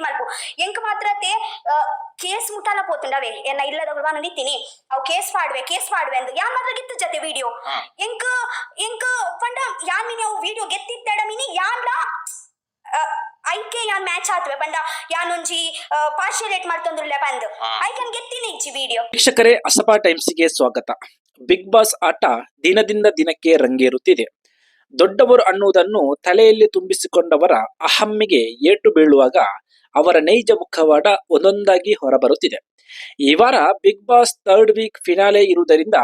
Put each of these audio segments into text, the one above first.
Repeat మల్పు ఎంక మాత్రతే కేಸ್ ಮುಟ್ಟಾಲ పోతుండవే ಎನ್ನ ಇಲ್ಲದ ಗುರುವಾನ ನಿತ್ತಿನಿ ಅವು ಕೇಸ್ ಪಾಡುವೆ ಅಂದು ಯಾನ್ ಮಾತ್ರ ಗೆತ್ತು ಜತೆ ವಿಡಿಯೋ ಎಂಕ ಎಂಕ ಪಂಡ ಯಾನ್ ಮಿನಿ ಅವು ವಿಡಿಯೋ ಗೆತ್ತಿತ್ತಡ ಮಿನಿ ಯಾನ್ಲ ಐಕೆ ಯಾನ್ ಮ್ಯಾಚ್ ಆತ್ವೆ ಪಂಡ ಯಾನ್ ಒಂಜಿ ಪಾರ್ಶಿಯಲೇಟ್ ಮಾಡ್ತಂದ್ರಲ್ಲ ಬಂದು ಐಕನ್ ಗೆತ್ತಿನಿ ಇಚ್ಚಿ ವಿಡಿಯೋ. ವೀಕ್ಷಕರೇ, ಅಸಪಾ ಟೈಮ್ಸ್ಗೆ ಸ್ವಾಗತ. ಬಿಗ್ ಬಾಸ್ ಆಟ ದಿನದಿಂದ ದಿನಕ್ಕೆ ರಂಗೇರುತ್ತಿದೆ. ದೊಡ್ಡವರು ಅನ್ನುವುದನ್ನು ತಲೆಯಲ್ಲಿ ತುಂಬಿಸಿಕೊಂಡವರ ಅಹಮ್ಮಿಗೆ ಏಟು ಬೀಳುವಾಗ ಅವರ ನೈಜ ಮುಖವಾಡ ಒಂದೊಂದಾಗಿ ಹೊರಬರುತ್ತಿದೆ. ಈ ವಾರ Bigg Boss third week finale ಇರುವುದರಿಂದ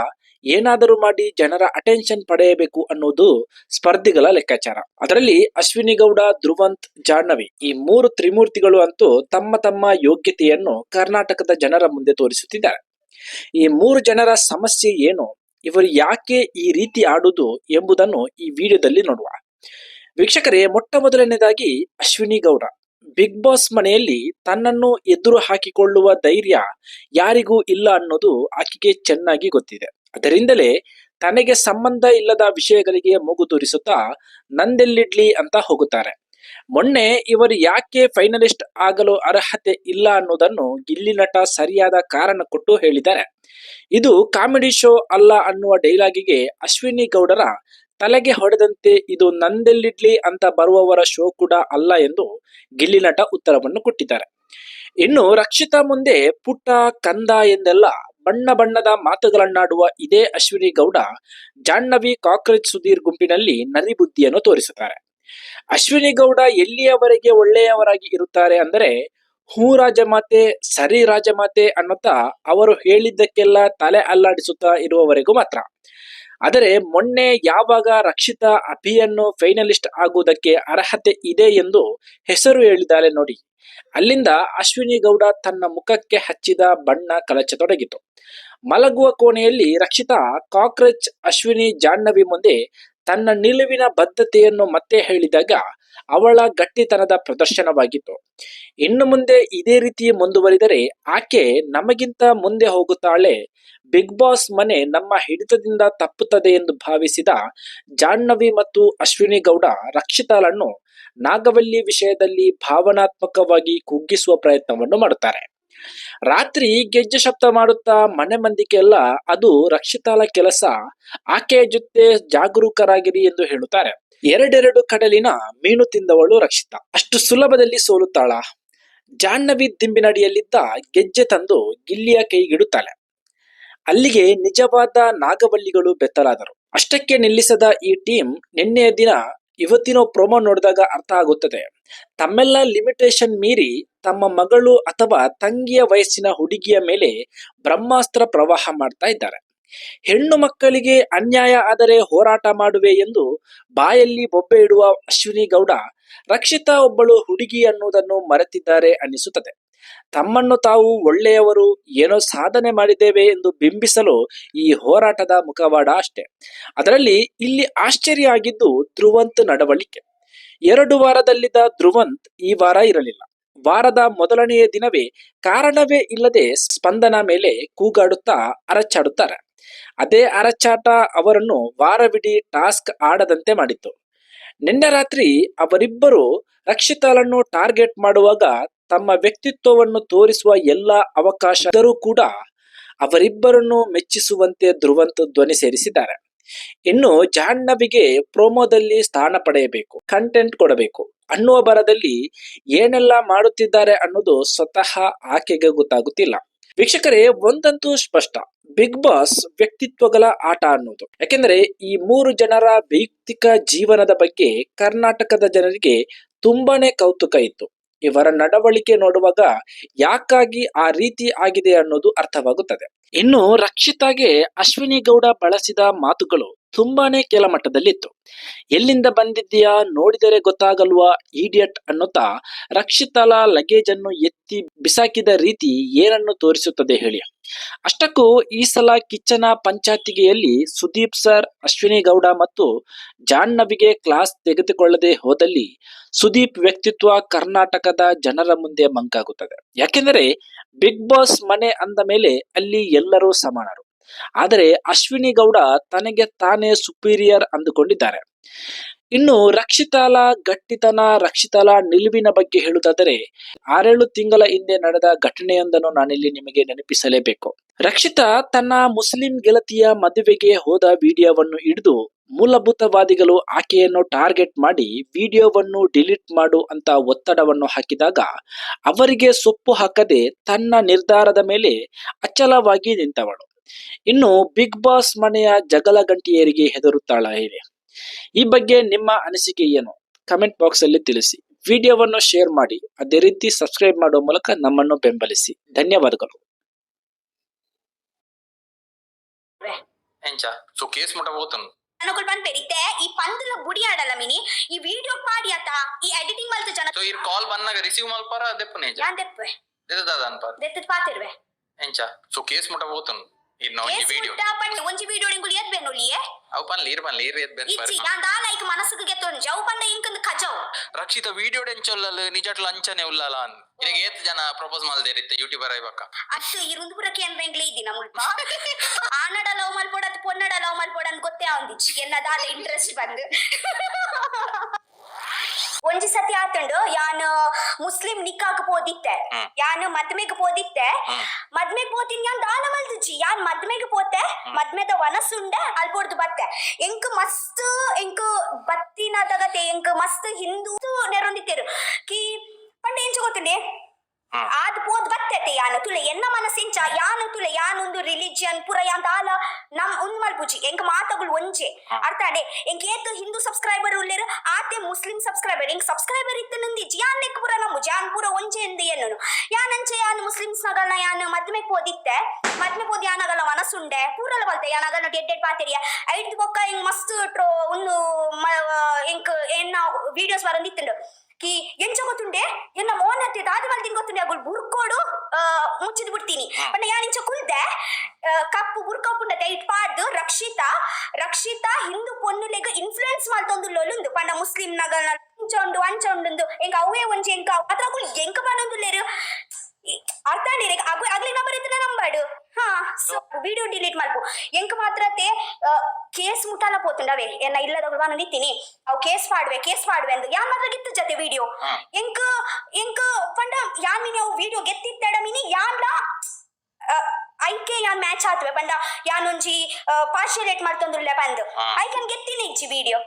ಏನಾದರೂ ಮಾಡಿ ಜನರ ಅಟೆನ್ಷನ್ ಪಡೆಯಬೇಕು ಅನ್ನುವುದು ಸ್ಪರ್ಧಿಗಳ ಲೆಕ್ಕಾಚಾರ. ಅದರಲ್ಲಿ ಅಶ್ವಿನಿ ಗೌಡ, ಧ್ರುವಂತ್, ಜಾಹ್ನವಿ ಈ ಮೂರು ತ್ರಿಮೂರ್ತಿಗಳು ಅಂತೂ ತಮ್ಮ ತಮ್ಮ ಯೋಗ್ಯತೆಯನ್ನು ಕರ್ನಾಟಕದ ಜನರ ಮುಂದೆ ತೋರಿಸುತ್ತಿದ್ದಾರೆ. ಈ ಮೂರು ಜನರ ಸಮಸ್ಯೆ ಏನು, ಇವರು ಯಾಕೆ ಈ ರೀತಿ ಆಡುವುದು ಎಂಬುದನ್ನು ಈ ವಿಡಿಯೋದಲ್ಲಿ ನೋಡುವ. ವೀಕ್ಷಕರೇ, ಮೊಟ್ಟ ಮೊದಲನೇದಾಗಿ ಅಶ್ವಿನಿ ಗೌಡ. ಬಿಗ್ ಬಾಸ್ ಮನೆಯಲ್ಲಿ ತನ್ನನ್ನು ಎದುರು ಹಾಕಿಕೊಳ್ಳುವ ಧೈರ್ಯ ಯಾರಿಗೂ ಇಲ್ಲ ಅನ್ನೋದು ಆಕೆಗೆ ಚೆನ್ನಾಗಿ ಗೊತ್ತಿದೆ. ಅದರಿಂದಲೇ ತನಗೆ ಸಂಬಂಧ ಇಲ್ಲದ ವಿಷಯಗಳಿಗೆ ಮೂಗು ತೂರಿಸುತ್ತಾ ನಂದೆಲ್ಲಿಡ್ಲಿ ಅಂತ ಹೋಗುತ್ತಾರೆ. ಮೊನ್ನೆ ಇವರು ಯಾಕೆ ಫೈನಲಿಸ್ಟ್ ಆಗಲು ಅರ್ಹತೆ ಇಲ್ಲ ಅನ್ನೋದನ್ನು ಗಿಲ್ಲಿ ನಟ ಸರಿಯಾದ ಕಾರಣ ಕೊಟ್ಟು ಹೇಳಿದ್ದಾರೆ. ಇದು ಕಾಮಿಡಿ ಶೋ ಅಲ್ಲ ಅನ್ನುವ ಡೈಲಾಗಿಗೆ ಅಶ್ವಿನಿ ಗೌಡರ ತಲೆಗೆ ಹೊಡೆದಂತೆ ಇದು ನಂದೆಲ್ಲಿಡ್ಲಿ ಅಂತ ಬರುವವರ ಶೋ ಕೂಡ ಅಲ್ಲ ಎಂದು ಗಿಲ್ಲಿ ನಟ ಉತ್ತರವನ್ನು ಕೊಟ್ಟಿದ್ದಾರೆ. ಇನ್ನು ರಕ್ಷಿತಾ ಮುಂದೆ ಪುಟ್ಟ, ಕಂದ ಎಂದೆಲ್ಲ ಬಣ್ಣ ಬಣ್ಣದ ಮಾತುಗಳನ್ನಾಡುವ ಇದೇ ಅಶ್ವಿನಿ ಗೌಡ ಜಾಹ್ನವಿ, ಕಾಕ್ರೋಚ್ ಸುಧೀರ್ ಗುಂಪಿನಲ್ಲಿ ನರಿಬುದ್ಧಿಯನ್ನು ತೋರಿಸುತ್ತಾರೆ. ಅಶ್ವಿನಿ ಗೌಡ ಎಲ್ಲಿಯವರೆಗೆ ಒಳ್ಳೆಯವರಾಗಿ ಇರುತ್ತಾರೆ ಅಂದರೆ ಹೂ ರಾಜಮಾತೆ, ಸರಿ ರಾಜಮಾತೆ ಅನ್ನುತ್ತಾ ಅವರು ಹೇಳಿದ್ದಕ್ಕೆಲ್ಲ ತಲೆ ಅಲ್ಲಾಡಿಸುತ್ತಾ ಇರುವವರೆಗೂ ಮಾತ್ರ. ಆದರೆ ಮೊನ್ನೆ ಯಾವಾಗ ರಕ್ಷಿತಾ ಅಭಿಯನ್ನು ಫೈನಲಿಸ್ಟ್ ಆಗುವುದಕ್ಕೆ ಅರ್ಹತೆ ಇದೆ ಎಂದು ಹೆಸರು ಹೇಳಿದ್ದಾಳೆ ನೋಡಿ, ಅಲ್ಲಿಂದ ಅಶ್ವಿನಿ ಗೌಡ ತನ್ನ ಮುಖಕ್ಕೆ ಹಚ್ಚಿದ ಬಣ್ಣ ಕಳಚತೊಡಗಿತು. ಮಲಗುವ ಕೋಣೆಯಲ್ಲಿ ರಕ್ಷಿತಾ ಕಾಕ್ರೋಚ್ ಅಶ್ವಿನಿ ಜಾಹ್ನವಿ ಮುಂದೆ ತನ್ನ ನಿಲುವಿನ ಬದ್ಧತೆಯನ್ನು ಮತ್ತೆ ಹೇಳಿದಾಗ ಅವಳ ಗಟ್ಟಿತನದ ಪ್ರದರ್ಶನವಾಗಿತ್ತು. ಇನ್ನು ಮುಂದೆ ಇದೇ ರೀತಿ ಮುಂದುವರಿದರೆ ಆಕೆ ನಮಗಿಂತ ಮುಂದೆ ಹೋಗುತ್ತಾಳೆ, ಬಿಗ್ ಬಾಸ್ ಮನೆ ನಮ್ಮ ಹಿಡಿತದಿಂದ ತಪ್ಪುತ್ತದೆ ಎಂದು ಭಾವಿಸಿದ ಜಾಹ್ನವಿ ಮತ್ತು ಅಶ್ವಿನಿ ಗೌಡ ರಕ್ಷಿತಾಳನ್ನು ನಾಗವಲ್ಲಿ ವಿಷಯದಲ್ಲಿ ಭಾವನಾತ್ಮಕವಾಗಿ ಕುಗ್ಗಿಸುವ ಪ್ರಯತ್ನವನ್ನು ಮಾಡುತ್ತಾರೆ. ರಾತ್ರಿ ಗೆಜ್ಜೆ ಶಬ್ದ ಮಾಡುತ್ತಾ ಮನೆ ಮಂದಿಗೆಲ್ಲ ಅದು ರಕ್ಷಿತಾಳ ಕೆಲಸ, ಆಕೆಯ ಜೊತೆ ಜಾಗರೂಕರಾಗಿರಿ ಎಂದು ಹೇಳುತ್ತಾರೆ. ಎರಡೆರಡು ಕಡಲಿನ ಮೀನು ತಿಂದವಳು ರಕ್ಷಿತಾ ಅಷ್ಟು ಸುಲಭದಲ್ಲಿ ಸೋಲುತ್ತಾಳ? ಜಾಹ್ನವಿ ದಿಂಬಿನಡಿಯಲ್ಲಿದ್ದ ಗೆಜ್ಜೆ ತಂದು ಗಿಲ್ಲಿಯ ಕೈಗಿಡುತ್ತಾಳೆ. ಅಲ್ಲಿಗೆ ನಿಜವಾದ ನಾಗವಲ್ಲಿಗಳು ಬೆತ್ತಲಾದರು. ಅಷ್ಟಕ್ಕೆ ನಿಲ್ಲಿಸದ ಈ ಟೀಮ್ ನಿನ್ನೆಯ ದಿನ ಇವತ್ತಿನ ಪ್ರೊಮೋ ನೋಡಿದಾಗ ಅರ್ಥ ಆಗುತ್ತದೆ. ತಮ್ಮೆಲ್ಲ ಲಿಮಿಟೇಷನ್ ಮೀರಿ ತಮ್ಮ ಮಗಳು ಅಥವಾ ತಂಗಿಯ ವಯಸ್ಸಿನ ಹುಡುಗಿಯ ಮೇಲೆ ಬ್ರಹ್ಮಾಸ್ತ್ರ ಪ್ರವಾಹ ಮಾಡ್ತಾ ಇದ್ದಾರೆ. ಹೆಣ್ಣು ಮಕ್ಕಳಿಗೆ ಅನ್ಯಾಯ ಆದರೆ ಹೋರಾಟ ಮಾಡುವೆ ಎಂದು ಬಾಯಲ್ಲಿ ಬೊಬ್ಬೆ ಇಡುವ ಅಶ್ವಿನಿ ಗೌಡ ರಕ್ಷಿತಾ ಒಬ್ಬಳು ಹುಡುಗಿ ಅನ್ನುವುದನ್ನು ಮರೆತಿದ್ದಾರೆ ಅನ್ನಿಸುತ್ತದೆ. ತಮ್ಮನ್ನು ತಾವು ಒಳ್ಳೆಯವರು, ಏನೋ ಸಾಧನೆ ಮಾಡಿದ್ದೇವೆ ಎಂದು ಬಿಂಬಿಸಲು ಈ ಹೋರಾಟದ ಮುಖವಾಡ ಅಷ್ಟೇ. ಅದರಲ್ಲಿ ಇಲ್ಲಿ ಆಶ್ಚರ್ಯ ಆಗಿದ್ದು ಧ್ರುವಂತ್ ನಡವಳಿಕೆ. 2 ವಾರದಲ್ಲಿದ್ದ ಧ್ರುವಂತ್ ಈ ವಾರ ಇರಲಿಲ್ಲ. ವಾರದ ಮೊದಲನೆಯ ದಿನವೇ ಕಾರಣವೇ ಇಲ್ಲದೆ ಸ್ಪಂದನ ಮೇಲೆ ಕೂಗಾಡುತ್ತಾ ಅರಚಾಡುತ್ತಾರೆ. ಅದೇ ಅರಚಾಟ ಅವರನ್ನು ವಾರವಿಡೀ ಟಾಸ್ಕ್ ಆಡದಂತೆ ಮಾಡಿತ್ತು. ನಿನ್ನೆ ರಾತ್ರಿ ಅವರಿಬ್ಬರು ರಕ್ಷಿತಾಳನ್ನು ಟಾರ್ಗೆಟ್ ಮಾಡುವಾಗ ತಮ್ಮ ವ್ಯಕ್ತಿತ್ವವನ್ನು ತೋರಿಸುವ ಎಲ್ಲ ಅವಕಾಶ ಇದ್ದರೂ ಕೂಡ ಅವರಿಬ್ಬರನ್ನು ಮೆಚ್ಚಿಸುವಂತೆ ಧ್ರುವಂತ್ ಧ್ವನಿ ಸೇರಿಸಿದ್ದಾರೆ. ಇನ್ನು ಜಾಹ್ನವಿಗೆ ಪ್ರೋಮೋದಲ್ಲಿ ಸ್ಥಾನ ಪಡೆಯಬೇಕು, ಕಂಟೆಂಟ್ ಕೊಡಬೇಕು ಅನ್ನುವ ಬರದಲ್ಲಿ ಏನೆಲ್ಲ ಮಾಡುತ್ತಿದ್ದಾರೆ ಅನ್ನೋದು ಸ್ವತಃ ಆಕೆಗೆ ಗೊತ್ತಾಗುತ್ತಿಲ್ಲ. ವೀಕ್ಷಕರೇ, ಒಂದಂತೂ ಸ್ಪಷ್ಟ, ಬಿಗ್ ಬಾಸ್ ವ್ಯಕ್ತಿತ್ವಗಳ ಆಟ ಅನ್ನೋದು. ಯಾಕೆಂದ್ರೆ ಈ ಮೂರು ಜನರ ವೈಯಕ್ತಿಕ ಜೀವನದ ಬಗ್ಗೆ ಕರ್ನಾಟಕದ ಜನರಿಗೆ ತುಂಬಾನೇ ಕೌತುಕ ಇತ್ತು. ಇವರ ನಡವಳಿಕೆ ನೋಡುವಾಗ ಯಾಕಾಗಿ ಆ ರೀತಿ ಆಗಿದೆ ಅನ್ನೋದು ಅರ್ಥವಾಗುತ್ತದೆ. ಇನ್ನು ರಕ್ಷಿತಾಗೆ ಅಶ್ವಿನಿ ಗೌಡ ಬಳಸಿದ ಮಾತುಗಳು ತುಂಬಾನೇ ಕೆಳಮಟ್ಟದಲ್ಲಿತ್ತು. ಎಲ್ಲಿಂದ ಬಂದಿದ್ದೀಯಾ, ನೋಡಿದರೆ ಗೊತ್ತಾಗಲ್ವಾ ಈಡಿಯಟ್ ಅನ್ನುತ್ತಾ ರಕ್ಷಿತಾಳ ಲಗೇಜ್ ಅನ್ನು ಎತ್ತಿ ಬಿಸಾಕಿದ ರೀತಿ ಏನನ್ನು ತೋರಿಸುತ್ತದೆ ಹೇಳಿ. ಅಷ್ಟಕ್ಕೂ ಈ ಸಲ ಕಿಚ್ಚನ ಪಂಚಾಯತಿಗೆಯಲ್ಲಿ ಸುದೀಪ್ ಸರ್, ಅಶ್ವಿನಿ ಗೌಡ ಮತ್ತು ಜಾಹ್ನವಿಗೆ ಕ್ಲಾಸ್ ತೆಗೆದುಕೊಳ್ಳದೆ ಹೋದಲ್ಲಿ ಸುದೀಪ್ ವ್ಯಕ್ತಿತ್ವ ಕರ್ನಾಟಕದ ಜನರ ಮುಂದೆ ಮಂಕಾಗುತ್ತದೆ. ಯಾಕೆಂದರೆ ಬಿಗ್ ಬಾಸ್ ಮನೆ ಅಂದ ಮೇಲೆ ಅಲ್ಲಿ ಎಲ್ಲರೂ ಸಮಾನರು. ಆದರೆ ಅಶ್ವಿನಿ ಗೌಡ ತನಗೆ ತಾನೇ ಸುಪೀರಿಯರ್ ಅಂದುಕೊಂಡಿದ್ದಾರೆ. ಇನ್ನು ರಕ್ಷಿತಾಲ ಗಟ್ಟಿತನ ರಕ್ಷಿತಾಲ ನಿಲುವಿನ ಬಗ್ಗೆ ಹೇಳುವುದಾದರೆ 6-7 ತಿಂಗಳ ಹಿಂದೆ ನಡೆದ ಘಟನೆಯೊಂದನ್ನು ನಾನಿಲ್ಲಿ ನಿಮಗೆ ನೆನಪಿಸಲೇಬೇಕು. ರಕ್ಷಿತಾ ತನ್ನ ಮುಸ್ಲಿಂ ಗೆಳತಿಯ ಮದುವೆಗೆ ಹೋದ ವಿಡಿಯೋವನ್ನು ಹಿಡಿದು ಮೂಲಭೂತವಾದಿಗಳು ಆಕೆಯನ್ನು ಟಾರ್ಗೆಟ್ ಮಾಡಿ ವಿಡಿಯೋವನ್ನು ಡಿಲೀಟ್ ಮಾಡು ಅಂತ ಒತ್ತಡವನ್ನು ಹಾಕಿದಾಗ ಅವರಿಗೆ ಸೊಪ್ಪು ಹಾಕದೆ ತನ್ನ ನಿರ್ಧಾರದ ಮೇಲೆ ಅಚಲವಾಗಿ ನಿಂತವಳು. ಇನ್ನು ಬಿಗ್ ಬಾಸ್ ಮನೆಯ ಜಗಳ ಗಂಟಿಯರಿಗೆ ಹೆದರುತ್ತಾಳ ಹೇಗೆ? ಈ ಬಗ್ಗೆ ನಿಮ್ಮ ಅನಿಸಿಕೆ ಏನು? ಕಮೆಂಟ್ ಬಾಕ್ಸ್ ಅಲ್ಲಿ ತಿಳಿಸಿ. ವಿಡಿಯೋವನ್ನು ಶೇರ್ ಮಾಡಿ, ಅದೇ ರೀತಿ ಸಬ್ಸ್ಕ್ರೈಬ್ ಮಾಡುವ ಮೂಲಕ ನಮ್ಮನ್ನು ಬೆಂಬಲಿಸಿ. ಧನ್ಯವಾದಗಳು. ಎಂಚ ಸೊ ಕೇಸ್ ಮುಟ పోతుంది ನನಗಳು ಬಂದ್ ಬೆರಿತೆ ಈ ಪಂದಲ ಬುಡಿ ಆಡಲ್ಲ ಮಿನಿ ಈ ವಿಡಿಯೋ ಪಾಡಿ ಆತ ಈ ಎಡಿಟಿಂಗ್ ಮಲ್ತ ಜನ ಸೊ ಇರ್ ಕಾಲ್ ಬಂದಾಗ ರಿಸೀವ್ ಮಲ್ಪಾರ ದೆಪ್ಪನೆ ಎಂಚ ಯಾನ್ ದೆಪ್ಪೆ ದೇದದ ಅನ್ಪಾರ ದೆತ್ತದ ಪಾತಿರ್ವೆ ಎಂಚ ಸೊ ಕೇಸ್ ಮುಟ పోతుంది ಇರ್ ನೋ ಈ ವಿಡಿಯೋ ಪಂಡ ಒಂಜಿ ವಿಡಿಯೋ ಡಿಂಗುಳಿ ಎದ್ ಬೆನುಲಿಯೆ ಅವು ಪನ್ ಲೀರ್ ಎದ್ ಬೆನ್ ಇಚ್ಚಿ ಯಾನ್ ದಾಲ ಐಕ ಮನಸ್ಸಿಗೆ ಗೆತ್ತೊಂಜ ಅವು ಪಂಡ ಇಂಕಂದ ಕಜವು ರಕ್ಷಿತ ವಿಡಿಯೋ ಡೆಂಚೊಲ್ಲಲು ನಿಜಟ್ಲ ಅಂಚನೆ ಉಲ್ಲಲ ಅನ್ ಇರಗೆ ಏತ್ ಜನ ಪ್ರಪೋಸ್ ಮಲ್ದೇರಿತ್ತೆ ಯೂಟ್ಯೂಬರ್ ಐಬಕ್ಕ ಅಷ್ಟು ಇರುಂದು ಪುರಕ್ಕೆ ಏನ್ ಬೆಂಗ್ಲೆ ಇದ್ದಿನ ಮುಲ್ಪ ಆನಡ ಲವ್ ಮಲ್ಪೋಡತ್ ಪೊನ್ನಡ ಲವ್ ಮಲ್ಪೋಡ ಅಂತ ಗೊತ್ತೇ ಆವಂದಿಚ್ಚಿ ಎನ್ನದಾಲ ಇಂಟ್ರೆಸ್ಟ್ ಬಂದು ಒಂಜಿ ಸತಿ ಆತಂಡು ಯಾನ್ ಮುಸ್ಲಿಂ ನಿಕ್ಕಾಗ್ ಪೋದಿತ್ತೆ ಯಾನ್ ಮದ್ಮೆಗ್ ಪೋದಿತ್ತೆ ಮದ್ಮೆಗ್ ಪೋತಿನ್ ಯಾನ್ ದಾನ ಮಲ್ದಿಜ್ಜಿ ಯಾನ್ ಮದ್ಮೆಗ್ ಪೋತೆ ಮದ್ಮೆದ ವನಸುಂಡೆ ಅಲ್ಪೊಡ್ದು ಬತ್ತೆ ಎಂಕ್ ಮಸ್ತ್ ಎಂಕ್ ಬತ್ತಿನ ತಗತೆ ಎಂಕ್ ಮಸ್ತ್ ಹಿಂದೂ ನೆರೊಂದಿತ್ತೇರು ಕಿ ಪಂಡ ಎಂಚ ಗೊತ್ತುಂಡೆ ಆದ್ ಪೋದ್ ಬತ್ತತೆ ಯಾನು ತುಲೆ ಎನ್ನ ಮನಸ್ಸಿಂಚ ಯಾನು ತುಲೆ ಯಾನೊಂದು ರಿಲಿಜಿಯನ್ ಪುರ ಯಾನ್ ದಾಲ ನಮ್ ಉಂದ್ ಮಲ್ಪುಜಿ ಎಂಕ್ ಮಾತಗಳು ಒಂಜೆ ಅರ್ಥ ಅಂಡೆ ಎಂಕ್ ಏತ್ ಹಿಂದೂ ಸಬ್ಸ್ಕ್ರೈಬರ್ ಉಳ್ಳೇರು ಆತೆ ಮುಸ್ಲಿಂ ಸಬ್ಸ್ಕ್ರೈಬರ್ ಎಂಕ್ ಸಬ್ಸ್ಕ್ರೈಬರ್ ಇತ್ತು ನಂದಿಜ್ಜಿ ಯಾನ್ ಲೆಕ್ಕ ಪುರ ನಮ್ಮು ಯಾನ್ ಪುರ ಒಂಜೆ ಎಂದು ಎನ್ನನು ಯಾನಂಚೆ ಯಾನ್ ಮುಸ್ಲಿಮ್ಸ್ ನಗಲ್ನ ಯಾನ್ ಮದ್ಮೆ ಪೋದಿತ್ತೆ ಮದ್ಮೆ ಪೋದಿ ಯಾನಗಲ ವನಸುಂಡೆ ಪೂರಲ ಬಲ್ತೆ ಯಾನಗಲ್ನ ಡೆಡ್ ಪಾತೆರಿಯ ಐದು ಬೊಕ್ಕ ಎಂಕ್ ಮಸ್ತ್ ಟ್ರೋ ಒಂದು ಎಂಕ್ ಏನ ವಿಡಿಯೋಸ್ ಬರಂದಿತ್ತುಂಡು ಕಿ ಎಂಚ ಗೊತ್ತುಂಡೆ ಎನ್ನ ಮೋನತ್ತೆ ದಾದ ಮಲ್ದಿನ ಗೊತ್ತುಂಡೆ ಅಗುಲ್ ಬುರ್ಕೋಡು ಮುಚ್ಚಿದ್ ಬಿಡ್ತೀನಿ ಪಂಡ ಯಾನಿಂಚ ಕುಲ್ದೆ ಕಪ್ಪು ಬುರ್ಕಪ್ಪುಂಡತೆ ಇಟ್ ಪಾಡ್ದು ರಕ್ಷಿತಾ ಹಿಂದೂ ಪೊನ್ನುಲೆಗ ಇನ್ಫ್ಲೂಯೆನ್ಸ್ ಮಲ್ತೊಂದು ಲೊಲುಂದು ಪಂಡ ಮುಸ್ಲಿಂ ನಗಲ್ನ ಅಂಚೊಂಡು ಅಂಚೊಂಡು ಎಂಕ ಅವೇ ಒಂಜಿ ಎಂಕ ಅದ್ರಾಗುಲ್ ಎಂಕ ಬಾನೊಂದು ಲೇರು ಅರ್ಥ ಆಗ್ಲಿ ನಂಬರ್ ಇತ್ತು ನಂಬಾಡು ಹಾ ವಿಡಿಯೋ ಡಿಲೀಟ್ ಮಲ್ಪು ಎಂಕ ಮಾತ್ರತೆ ಕೇಸ್ ಮುಟ್ಟಾಲ ಪೋತುಂಡವೆ ಎನ್ನ ಇಲ್ಲದಗಳು ನಾನು ನಿತ್ತೀನಿ ಅವು ಕೇಸ್ ಪಾಡ್ವೆ ಅಂದು ಯಾನ್ ಮಾತ್ರ ಗಿತ್ತು ಜತೆ ವಿಡಿಯೋ ಎಂಕ ಪಂಡ ಯಾನ್ ಮಿನಿ ಅವು ವಿಡಿಯೋ ಗೆತ್ತಿತ್ತಡ ಮಿನಿ ಯಾನ್ಲ ಐಕೆ ಯಾನ್ ಮ್ಯಾಚ್ ಆತ್ವೆ ಪಂಡ ಯಾನೊಂಜಿ ಪಾರ್ಶಿಯಲೇಟ್ ಮಾಡ್ತೊಂದುಲ್ಲೆ ಬಂದು ಐಕನ್ ಗೆತ್ತಿನಿ ಇಚ್ಚಿ ವಿಡಿಯೋ